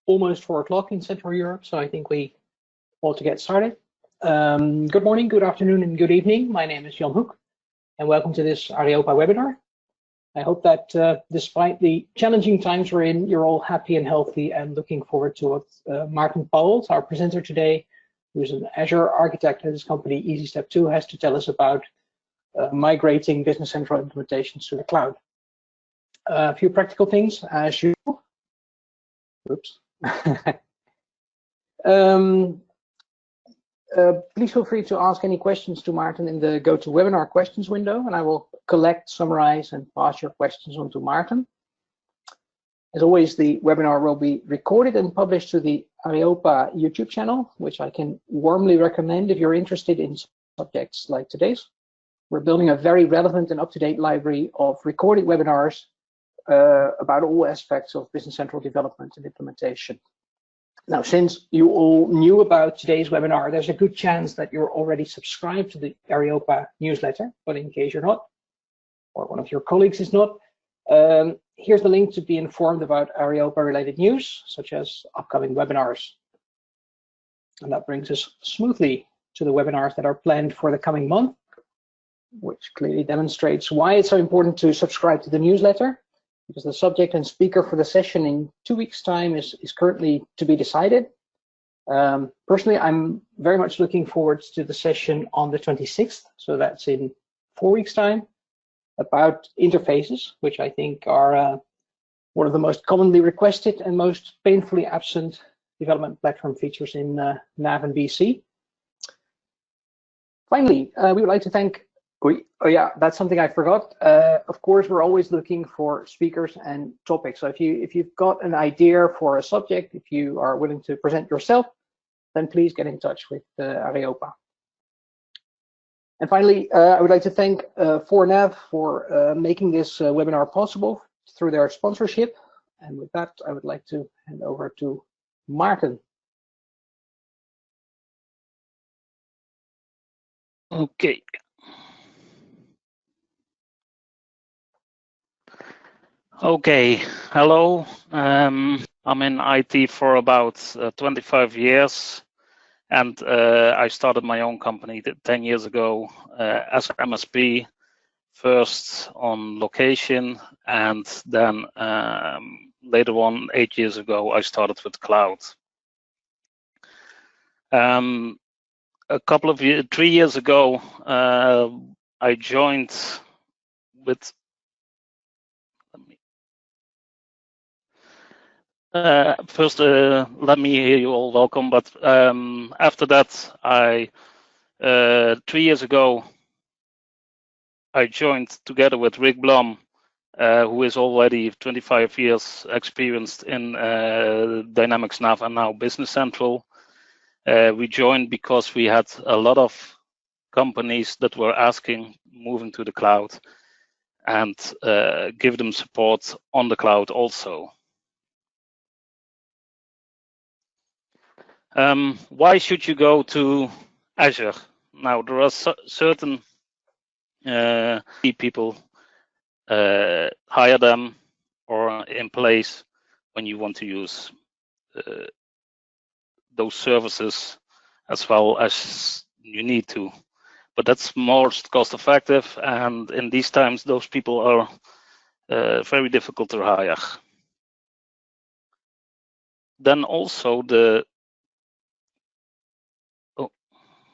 almost 4 o'clock in Central Europe, so I think we ought to get started. Good morning, good afternoon, and good evening. My name is Jan Hoek, and welcome to this Areopa webinar. I hope that despite the challenging times we're in, you're all happy and healthy and looking forward to what Maarten Pouwels, our presenter today, who's an Azure architect at his company EasyStep2, has to tell us about migrating Business Central implementations to the cloud. A few practical things as usual. Oops. Please feel free to ask any questions to Maarten in the GoToWebinar questions window, and I will collect, summarize, and pass your questions on to Maarten. As always, the webinar will be recorded and published to the Areopa YouTube channel, which I can warmly recommend if you're interested in subjects like today's. We're building a very relevant and up-to-date library of recorded webinars about all aspects of Business Central development and implementation. Now, since you all knew about today's webinar, there's a good chance that you're already subscribed to the Areopa newsletter, but in case you're not, or one of your colleagues is not, here's the link to be informed about Areopa related news, such as upcoming webinars. And that brings us smoothly to the webinars that are planned for the coming month, which clearly demonstrates why it's so important to subscribe to the newsletter, because the subject and speaker for the session in 2 weeks' time is currently to be decided. Personally, I'm very much looking forward to the session on the 26th, so that's in 4 weeks' time, about interfaces, which I think are one of the most commonly requested and most painfully absent development platform features in NAV and BC. Finally, we would like to thank oh yeah, that's something I forgot. Of course, we're always looking for speakers and topics. So if you've got an idea for a subject, if you are willing to present yourself, then please get in touch with Areopa. And finally, I would like to thank 4nav for making this webinar possible through their sponsorship. And with that, I would like to hand over to Maarten. Okay. Okay, hello. I'm in IT for about 25 years, and I started my own company 10 years ago as an MSP, first on location, and then later on, 8 years ago, I started with cloud. A couple of years, 3 years ago, I joined with first, let me hear you all welcome. But after that, 3 years ago, I joined together with Rick Blum, who is already 25 years experienced in Dynamics NAV and now Business Central. We joined because we had a lot of companies that were asking moving to the cloud and give them support on the cloud also. Why should you go to Azure? Now, there are certain people hire them or in place when you want to use those services as well as you need to. But that's most cost effective, and in these times, those people are very difficult to hire. Then also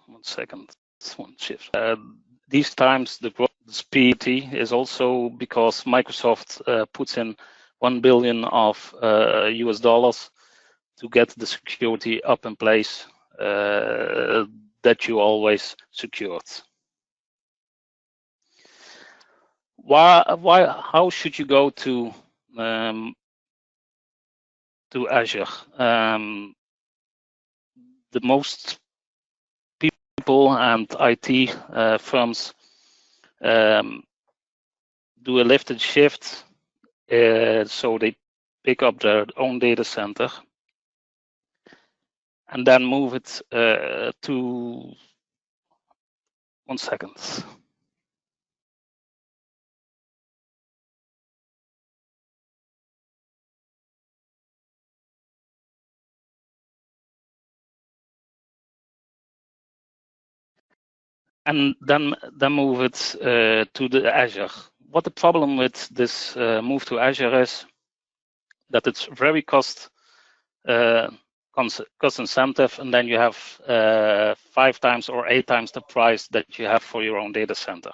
one second, one shift. These times, the growth speed is also because Microsoft puts in $1 billion of US dollars to get the security up in place that you always secured. How should you go to Azure? The most people and IT firms do a lift and shift, so they pick up their own data center and then move it to, one second. and then move it to the Azure. What the problem with this move to Azure is that it's very cost incentive, and then you have 5 times or 8 times the price that you have for your own data center.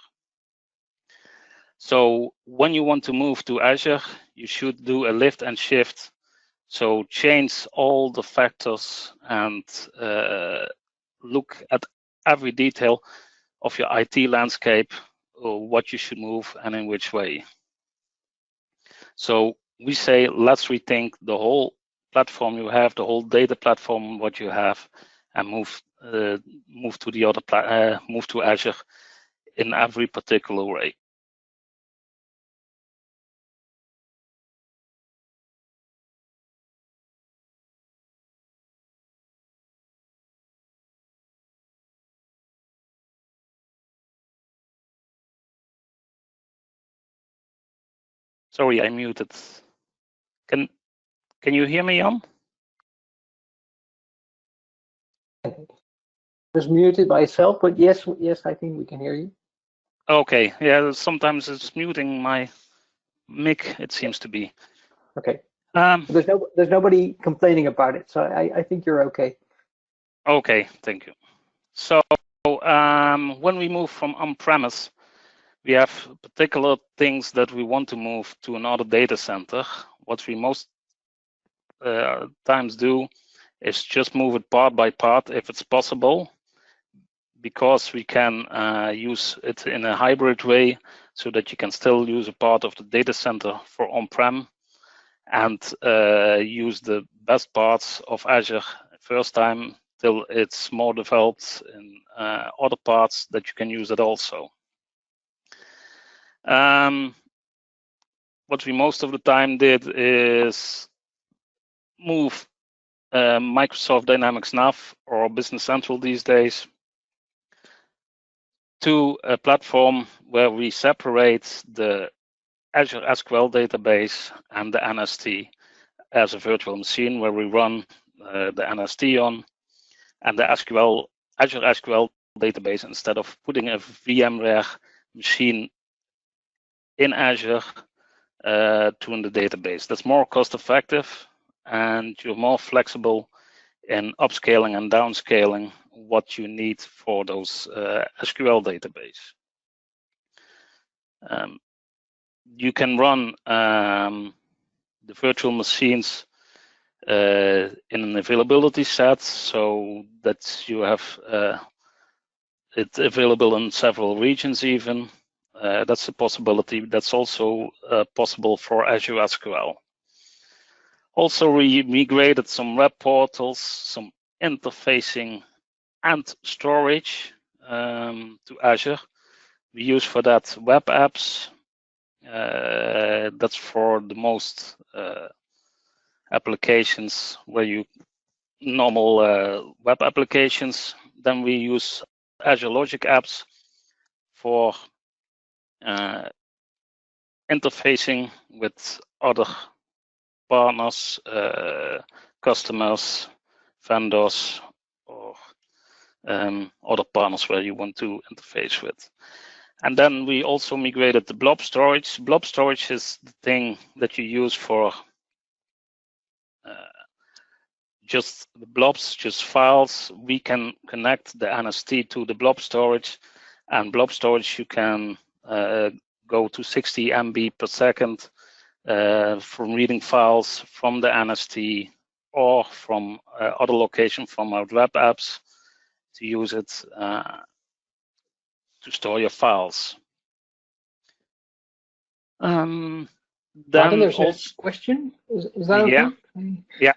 So when you want to move to Azure, you should do a lift and shift. So change all the factors and look at every detail of your IT landscape, or what you should move and in which way. So we say, let's rethink the whole platform you have, the whole data platform, what you have, and move to the other move to Azure in every particular way. Sorry, I muted. Can you hear me, Jan? It was muted by itself, but yes, I think we can hear you. Okay, yeah, sometimes it's muting my mic, it seems to be. Okay. There's nobody complaining about it, so I think you're okay. Okay, thank you. So when we move from on-premise, we have particular things that we want to move to another data center. What we most times do is just move it part by part if it's possible, because we can use it in a hybrid way, so that you can still use a part of the data center for on-prem and use the best parts of Azure first time till it's more developed in other parts that you can use it also. What we most of the time did is move Microsoft Dynamics Nav, or Business Central these days, to a platform where we separate the Azure SQL database and the NST as a virtual machine, where we run the NST on, and the Azure SQL database, instead of putting a VMware machine in Azure to in the database. That's more cost effective, and you're more flexible in upscaling and downscaling what you need for those SQL database. You can run the virtual machines in an availability set, so that you have it available in several regions even. That's a possibility. That's also possible for Azure SQL. Also, we migrated some web portals, some interfacing and storage to Azure. We use for that web apps. That's for the most applications where you normal web applications. Then we use Azure Logic apps for interfacing with other partners, customers, vendors, or other partners where you want to interface with. And then we also migrated the blob storage. Blob storage is the thing that you use for just the blobs, just files. We can connect the NST to the blob storage, and blob storage you can go to 60 MB per second from reading files from the NST or from other location from our web apps to use it to store your files. Then there's a question. Is that okay? Yeah.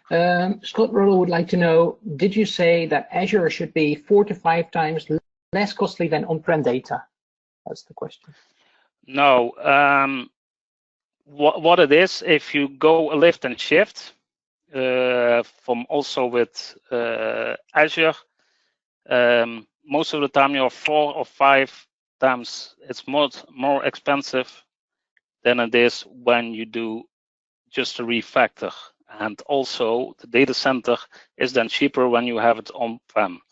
Scott Roller would like to know, did you say that Azure should be 4 to 5 times less costly than on-prem data? That's the question. No. What it is, if you go a lift and shift from also with Azure, most of the time you're 4 or 5 times it's more expensive than it is when you do just a refactor. And also the data center is then cheaper when you have it on-prem.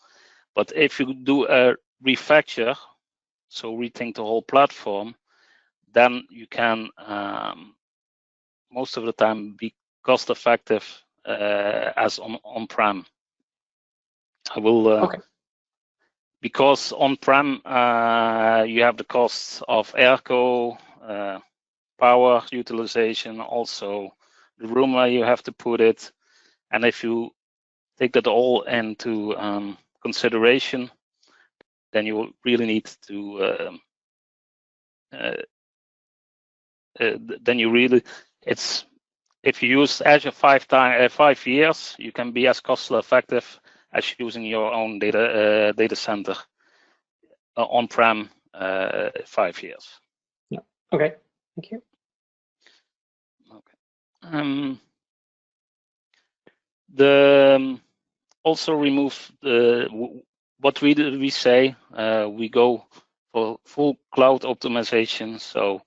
But if you do a refactor, so rethink the whole platform, then you can most of the time be cost effective as on-prem. I will Okay. because on-prem you have the costs of airco, power utilization, also the room where you have to put it, and if you take that all into consideration, then you will really need to then you really, it's, if you use Azure 5 years, you can be as cost effective as using your own data center on-prem 5 years. Yeah. Okay. Thank you. Okay. The also remove the what we say. We go for full cloud optimization. So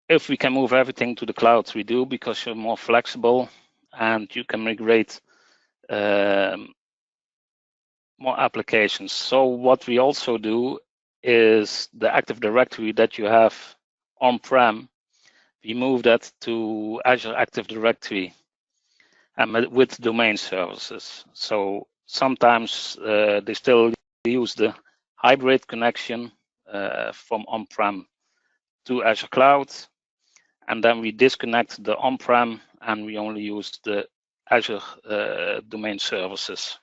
if we can move everything to the cloud, we do, because you're more flexible and you can migrate more applications. So what we also do is the Active Directory that you have on-prem, we move that to Azure Active Directory and with domain services. So sometimes they still use the hybrid connection from on-prem to Azure Cloud, and then we disconnect the on-prem and we only use the Azure domain services.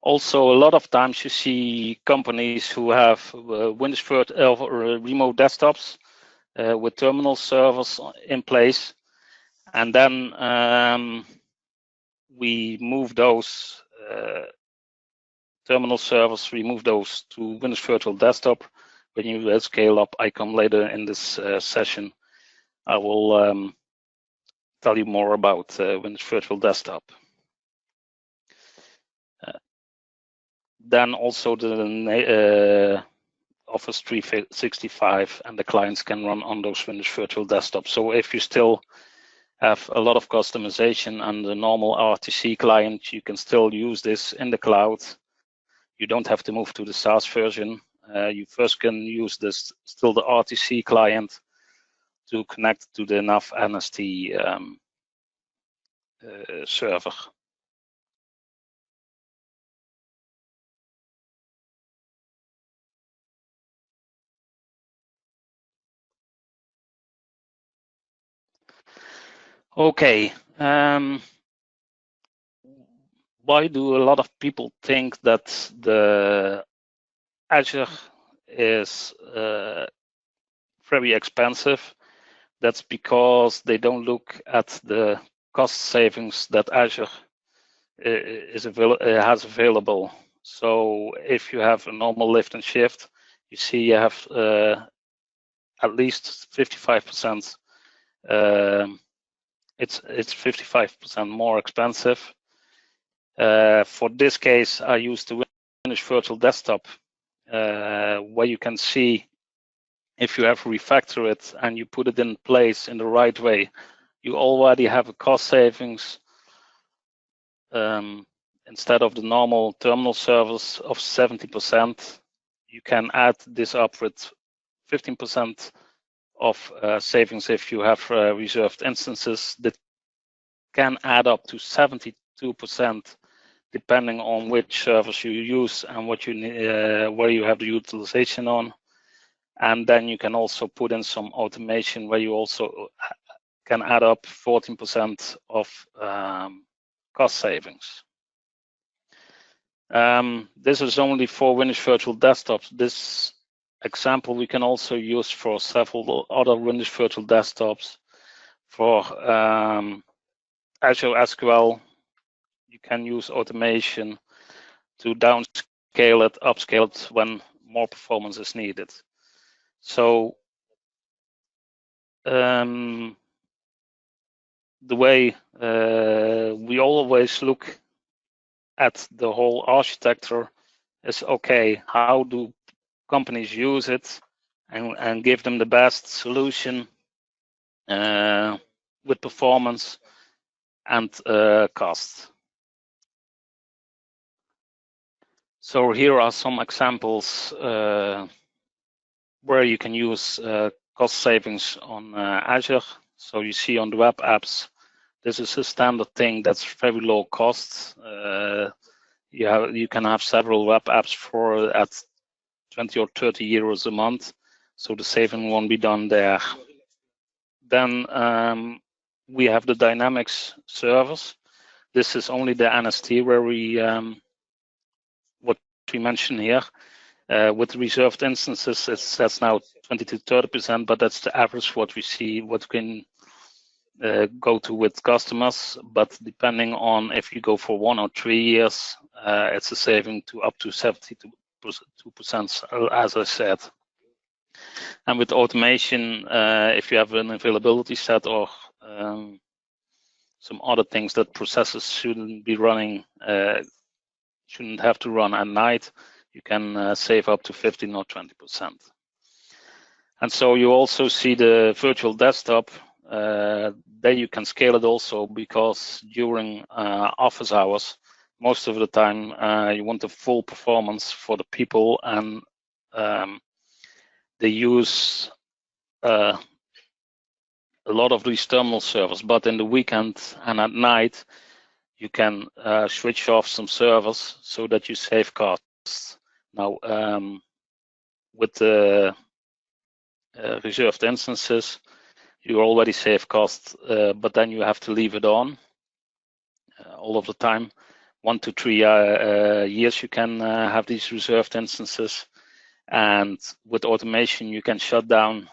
Also, a lot of times you see companies who have Windows remote desktops with terminal servers in place, and then we move those terminal servers, we move those to Windows Virtual Desktop. When you will scale up, I come later in this session, I will tell you more about Windows Virtual Desktop. Then also the Office 365 and the clients can run on those Windows Virtual Desktop. So if you still have a lot of customization and the normal RTC client, you can still use this in the cloud. You don't have to move to the SaaS version. You first can use this still the RTC client to connect to the NAV NST server. Okay. Why do a lot of people think that the Azure is very expensive? That's because they don't look at the cost savings that Azure has available. So if you have a normal lift and shift, you see you have at least 55%. It's 55% more expensive. For this case, I used the Windows Virtual Desktop, where you can see if you have refactor it and you put it in place in the right way, you already have a cost savings. Instead of the normal terminal service of 70%, you can add this up with 15% of savings if you have reserved instances. That can add up to 72%, depending on which service you use and what you where you have the utilization on. And then you can also put in some automation where you also can add up 14% of cost savings. This is only for Windows Virtual Desktops. This example we can also use for several other Windows Virtual Desktops. For Azure SQL, you can use automation to downscale it, upscale it when more performance is needed. So the way we always look at the whole architecture is, okay, how do companies use it and give them the best solution with performance and cost. So here are some examples where you can use cost savings on Azure. So you see on the web apps, this is a standard thing that's very low cost. You can have several web apps for at 20 or 30 euros a month. So the saving won't be done there. Then we have the Dynamics servers. This is only the NST where we, what we mentioned here. With reserved instances, that's now 20 to 30%, but that's the average what we see, what can go to with customers. But depending on if you go for 1 or 3 years, it's a saving to up to 72%, as I said. And with automation, if you have an availability set or some other things that processes shouldn't be running, shouldn't have to run at night, you can save up to 15 or 20%. And so you also see the virtual desktop. There you can scale it also, because during office hours, most of the time you want the full performance for the people, and they use a lot of these terminal servers. But in the weekend and at night, you can switch off some servers so that you save costs. Now, with the reserved instances, you already save costs, but then you have to leave it on all of the time. 1 to 3 years you can have these reserved instances. And with automation, you can shut down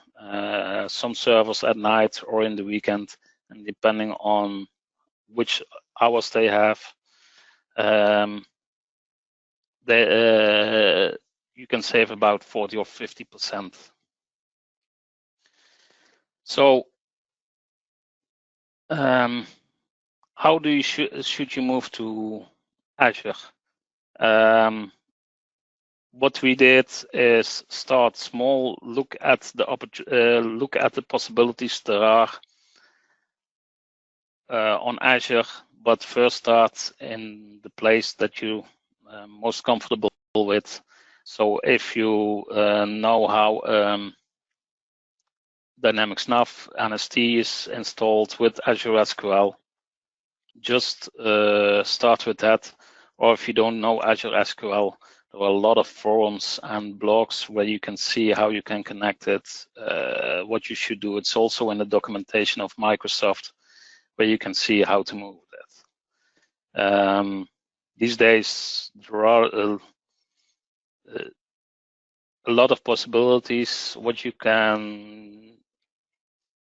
some servers at night or in the weekend, and depending on which hours they have, you can save about 40 or 50%. So how do you should you move to Azure? What we did is start small, look at the possibilities there are on Azure, but first start in the place that you most comfortable with. So if you know how Dynamics Nav NST is installed with Azure SQL, just start with that. Or if you don't know Azure SQL, there are a lot of forums and blogs where you can see how you can connect it, what you should do. It's also in the documentation of Microsoft, where you can see how to move that. These days, there are a lot of possibilities what you can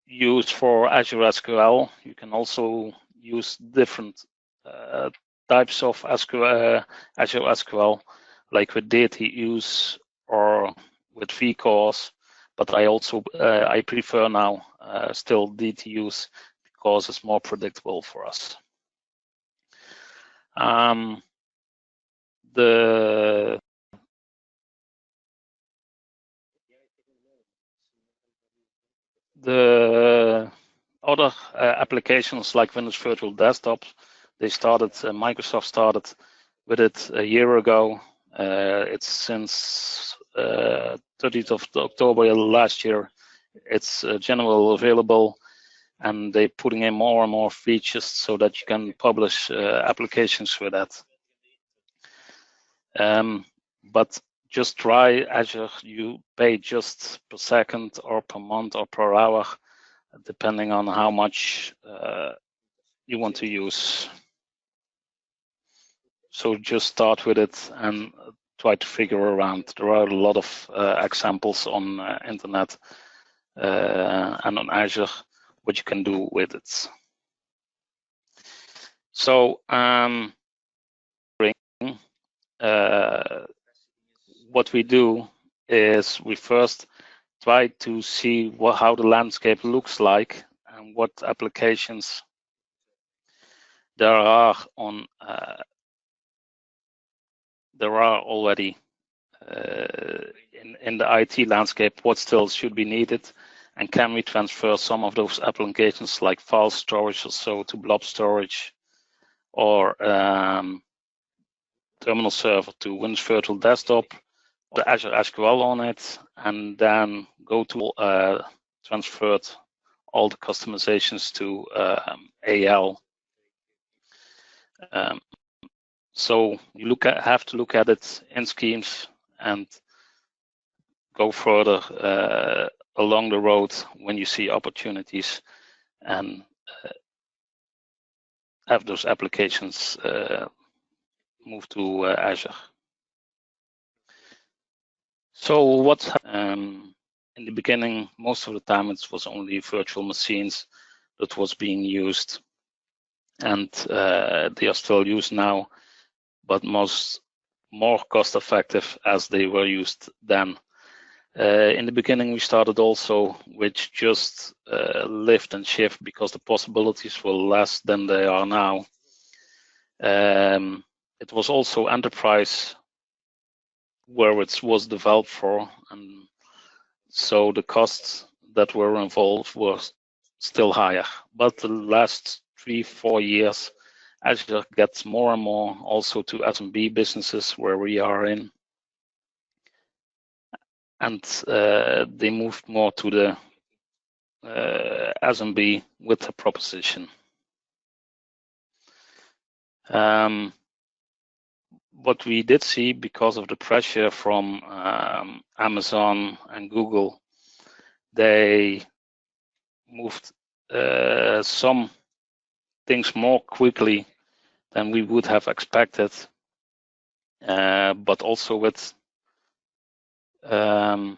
use for Azure SQL. You can also use different types of SQL, Azure SQL, like with DTUs or with vCores. But I prefer now still DTUs, because it's more predictable for us. The other applications like Windows Virtual Desktop, Microsoft started with it a year ago. It's since 30th of October last year. It's generally available, and they're putting in more and more features so that you can publish applications with that. But just try Azure. You pay just per second or per month or per hour, depending on how much you want to use. So just start with it and try to figure around. There are a lot of examples on internet and on Azure what you can do with it. So what we do is we first try to see how the landscape looks like and what applications there are on. There are already in the IT landscape. What still should be needed, and can we transfer some of those applications like file storage or so to blob storage, or terminal server to Windows Virtual Desktop, the Azure SQL on it, and then go to transferred all the customizations to AL. So you have to look at it in schemes and go further along the road when you see opportunities and have those applications move to Azure. So what's in the beginning, most of the time it was only virtual machines that was being used, and they are still used now, but more cost effective as they were used then. In the beginning, we started also with just lift and shift because the possibilities were less than they are now. It was also enterprise where it was developed for, and so the costs that were involved were still higher. But the last 3-4 years, Azure gets more and more also to SMB businesses where we are in. And they moved more to the SMB with the proposition. What we did see, because of the pressure from Amazon and Google, they moved some things more quickly than we would have expected, but also with the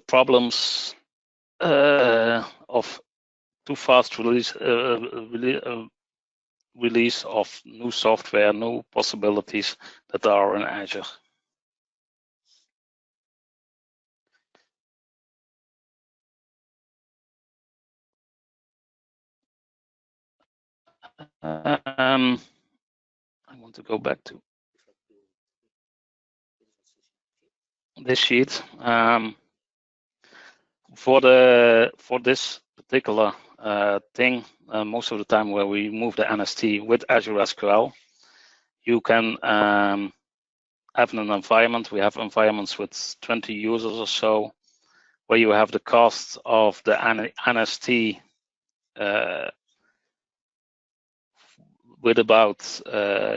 problems of too fast release of new software, new possibilities that are in Azure. I want to go back to this sheet. For this particular thing, most of the time where we move the NST with Azure SQL, you can have an environment. We have environments with 20 users or so, where you have the cost of the NST with about,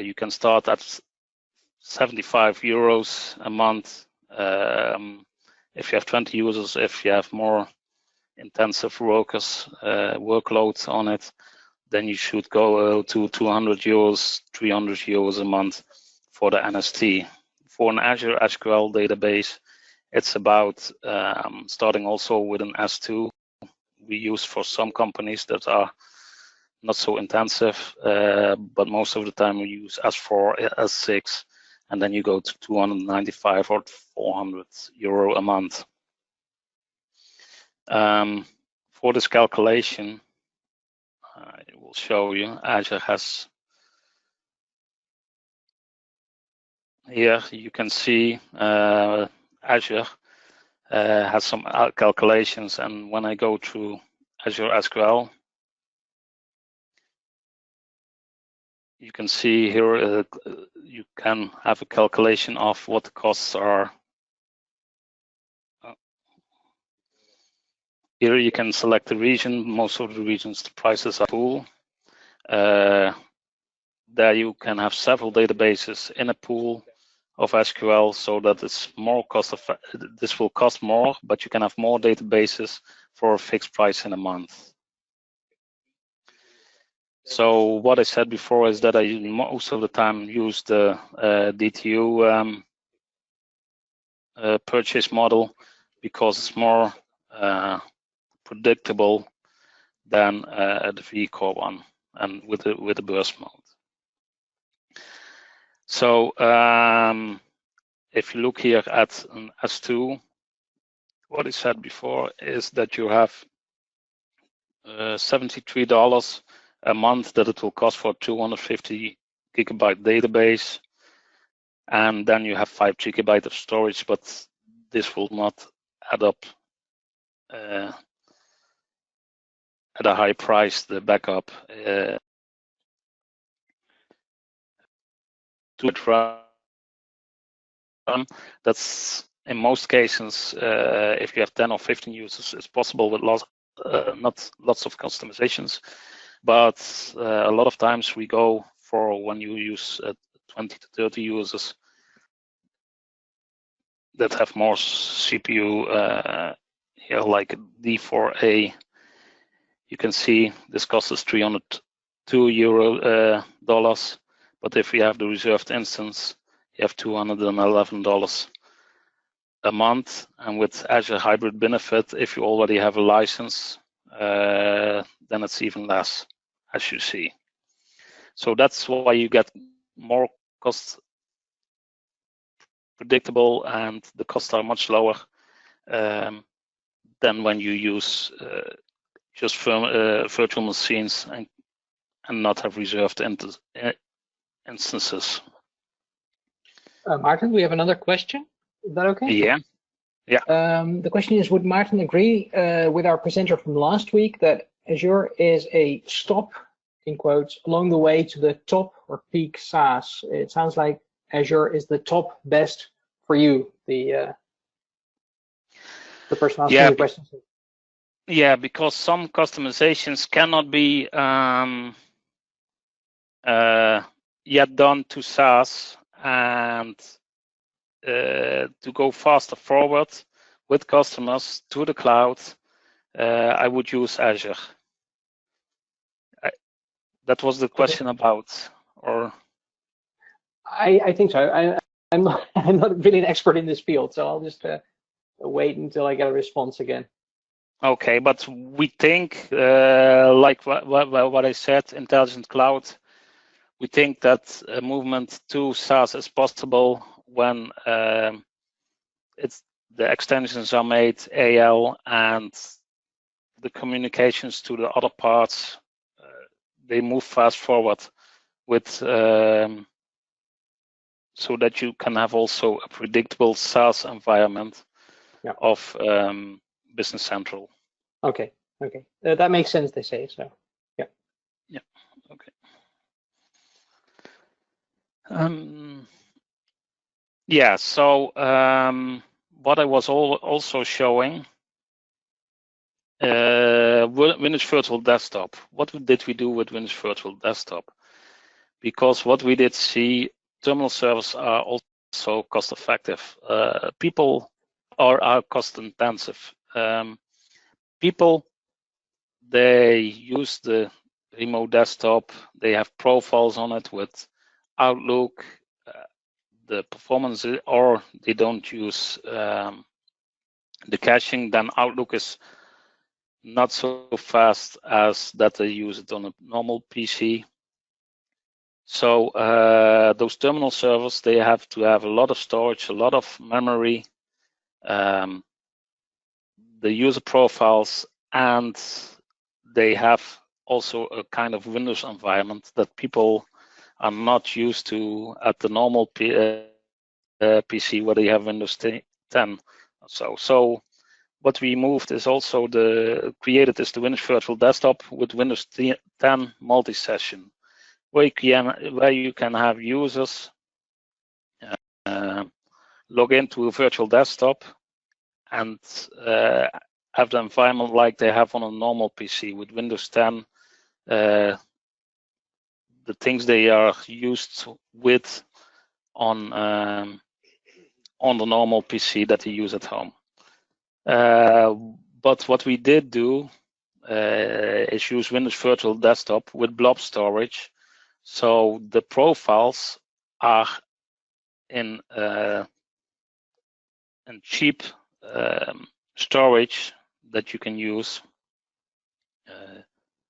you can start at 75 euros a month. If you have 20 users, if you have more intensive workloads on it, then you should go to 200 euros, 300 euros a month for the NST. For an Azure SQL database, it's about starting also with an S2. We use for some companies that are not so intensive, but most of the time we use S4, S6, and then you go to 295 or 400 euro a month. For this calculation, I will show you. Azure has, here you can see Azure has some calculations, and when I go to Azure SQL, you can see here you can have a calculation of what the costs are. Here you can select the region. Most of the regions, the prices are pool. There you can have several databases in a pool of SQL, so that it's more this will cost more, but you can have more databases for a fixed price in a month. So what I said before is that I most of the time use the DTU purchase model because it's more predictable than the vCore one, and with the burst mode. So if you look here at an S2, what I said before is that you have $73 a month that it will cost for 250 gigabyte database, and then you have 5 gigabyte of storage, but this will not add up at a high price, the backup. to it run. That's in most cases, if you have 10 or 15 users, it's possible with not lots of customizations, but a lot of times we go for when you use 20 to 30 users that have more CPU, here like D4A. You can see this costs us $302 dollars, but if we have the reserved instance, you have $211 a month. And with Azure Hybrid Benefit, if you already have a license, then it's even less, as you see. So that's why you get more cost predictable, and the costs are much lower than when you use just virtual machines and not have reserved instances. Maarten, we have another question. Is that okay? Yeah. Yeah. The question is, would Maarten agree with our presenter from last week that Azure is a stop, in quotes, along the way to the top or peak SaaS? It sounds like Azure is the top best for you, the person asking the question. Yeah, because some customizations cannot be yet done to SaaS, and to go faster forward with customers to the cloud, I would use Azure. That was the question about, or? I think so. I'm not really an expert in this field, so I'll just wait until I get a response again. Okay, but we think, like what I said, intelligent cloud, we think that a movement to SaaS is possible when the extensions are made, AL, and the communications to the other parts, they move fast forward with, so that you can have also a predictable SaaS environment of Business Central. Okay, that makes sense, they say, so yeah. Yeah, okay. Yeah, so what I was also showing, Windows Virtual Desktop. What did we do with Windows Virtual Desktop? Because what we did see, terminal servers are also cost effective. People are cost intensive. People, they use the remote desktop, they have profiles on it with Outlook, the performance, or they don't use the caching, then Outlook is not so fast as that they use it on a normal PC. So those terminal servers, they have to have a lot of storage, a lot of memory, the user profiles, and they have also a kind of Windows environment that people are not used to at the normal PC where they have Windows 10. So what we moved is also created is the Windows Virtual Desktop with Windows 10 multi-session, where you can have users log into a virtual desktop and have the environment like they have on a normal PC with Windows 10. The things they are used with on the normal PC that they use at home. But what we did do is use Windows Virtual Desktop with blob storage. So the profiles are in cheap storage that you can use.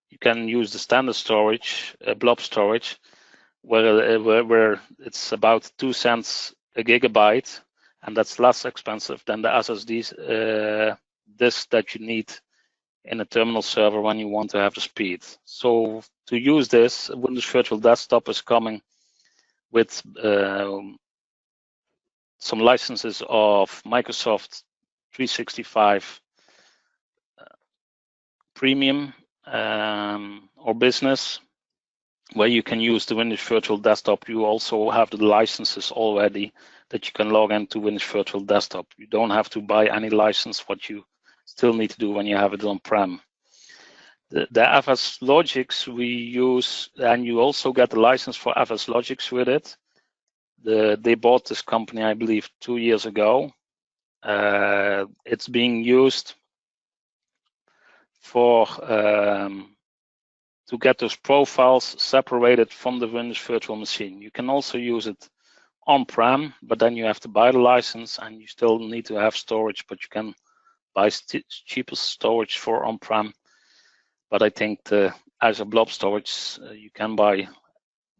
You can use the standard storage, blob storage, where it's about 2 cents a gigabyte, and that's less expensive than the SSD disk that you need in a terminal server when you want to have the speed. So to use this, Windows Virtual Desktop is coming with some licenses of Microsoft 365 Premium or Business, where you can use the Windows Virtual Desktop, you also have the licenses already that you can log into Windows Virtual Desktop. You don't have to buy any license, what you still need to do when you have it on-prem. The FS Logics we use, and you also get the license for FS Logics with it. They bought this company, I believe, 2 years ago. It's being used for to get those profiles separated from the Windows Virtual Machine. You can also use it on-prem, but then you have to buy the license and you still need to have storage, but you can buy cheapest storage for on-prem. But I think the Azure Blob storage, you can buy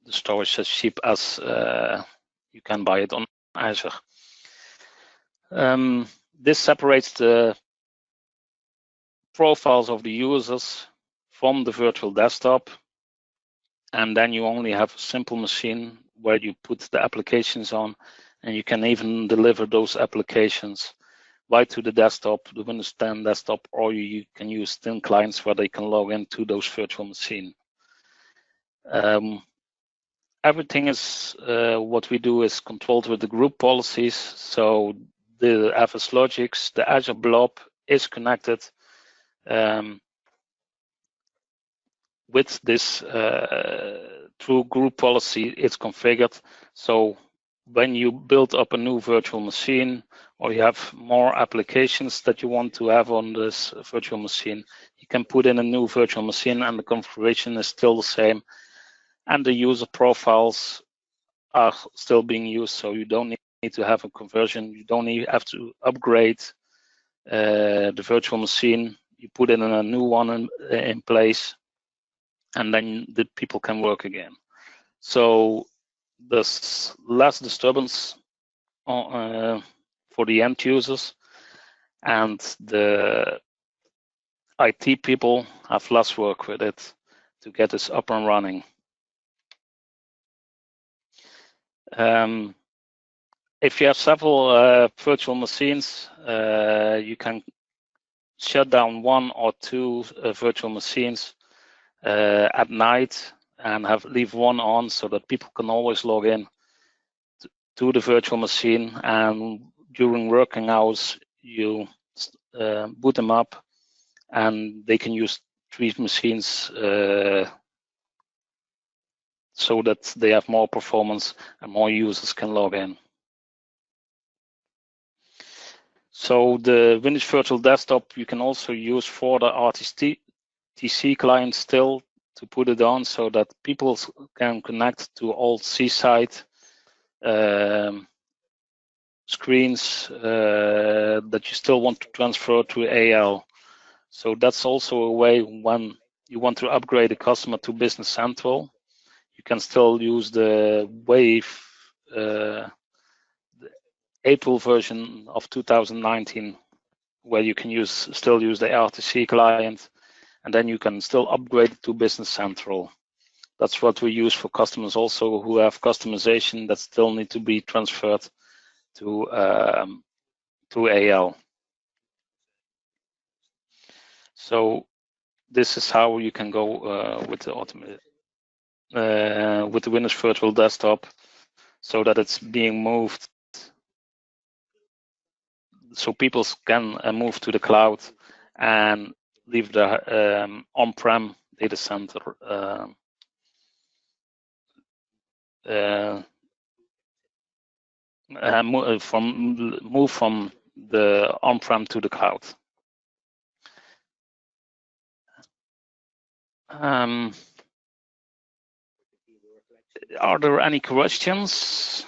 the storage as cheap as you can buy it on Azure. This separates the profiles of the users from the virtual desktop, and then you only have a simple machine where you put the applications on, and you can even deliver those applications right to the desktop, the Windows 10 desktop, or you can use thin clients where they can log into those virtual machines. Everything is what we do is controlled with the group policies. So the FS Logics, the Azure Blob is connected with this through group policy. It's configured. So when you build up a new virtual machine, or you have more applications that you want to have on this virtual machine, you can put in a new virtual machine and the configuration is still the same. And the user profiles are still being used, so you don't need to have a conversion. You don't even have to upgrade the virtual machine. You put in a new one in place, and then the people can work again. So there's less disturbance for the end users, and the IT people have less work with it to get this up and running. If you have several virtual machines, you can shut down 1 or 2 virtual machines at night and leave one on so that people can always log in to the virtual machine, and during working hours you boot them up and they can use 3 machines so that they have more performance and more users can log in. So the Windows Virtual Desktop you can also use for the RTC client still to put it on so that people can connect to all Seaside screens that you still want to transfer to AL. So that's also a way when you want to upgrade a customer to Business Central, you can still use the Wave the April version of 2019, where you can still use the RTC client, and then you can still upgrade it to Business Central. That's what we use for customers also who have customization that still need to be transferred to AL. So this is how you can go with the automated with the Windows Virtual Desktop, so that it's being moved, so people can move to the cloud and leave the on-prem data center move from the on-prem to the cloud. Are there any questions?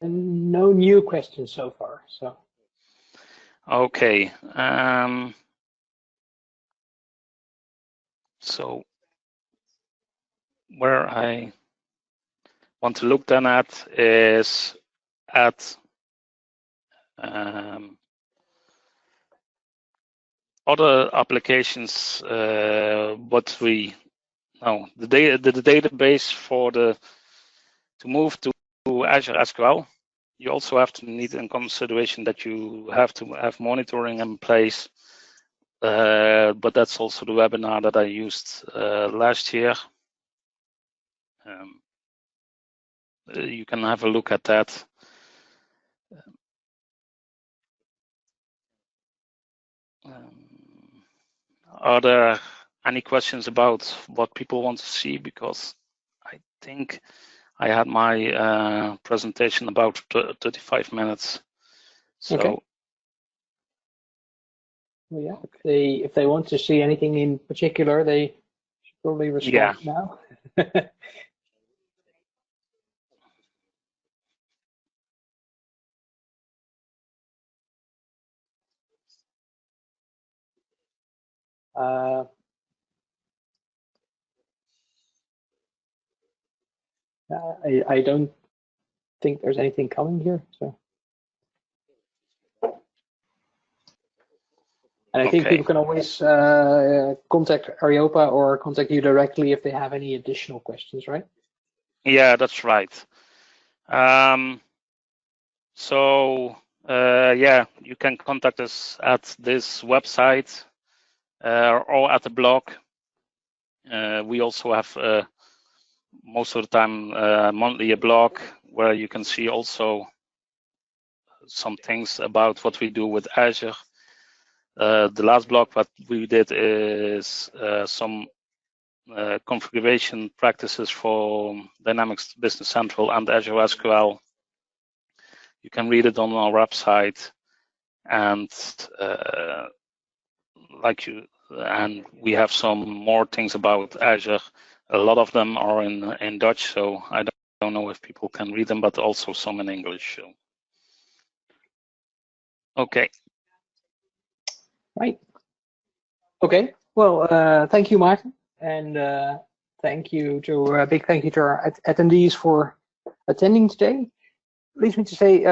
And no new questions so far. So. Okay. So where I want to look then at is at other applications. What we know, the database for to move to Azure SQL. You also have to need in consideration that you have to have monitoring in place but that's also the webinar that I used last year. You can have a look at that. Are there any questions about what people want to see? Because I think I had my presentation about 35 minutes. So okay. Well, yeah, if they want to see anything in particular, they should probably respond now. I don't think there's anything coming here. So, and I think people can always contact Areopa or contact you directly if they have any additional questions, right? Yeah, that's right. Yeah, you can contact us at this website or at the blog. We also have most of the time monthly a blog where you can see also some things about what we do with Azure. The last blog that we did is some configuration practices for Dynamics Business Central and Azure SQL. You can read it on our website, and we have some more things about Azure. A lot of them are in Dutch, so I don't know if people can read them, but also some in English. So. Okay. Right. Okay. Well, thank you, Maarten, and thank you to a big thank you to our attendees for attending today. Leaves me to say,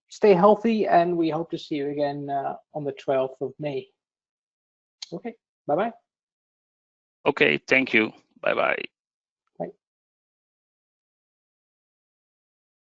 stay healthy, and we hope to see you again on the 12th of May. Okay. Bye-bye. Okay. Thank you. Bye-bye.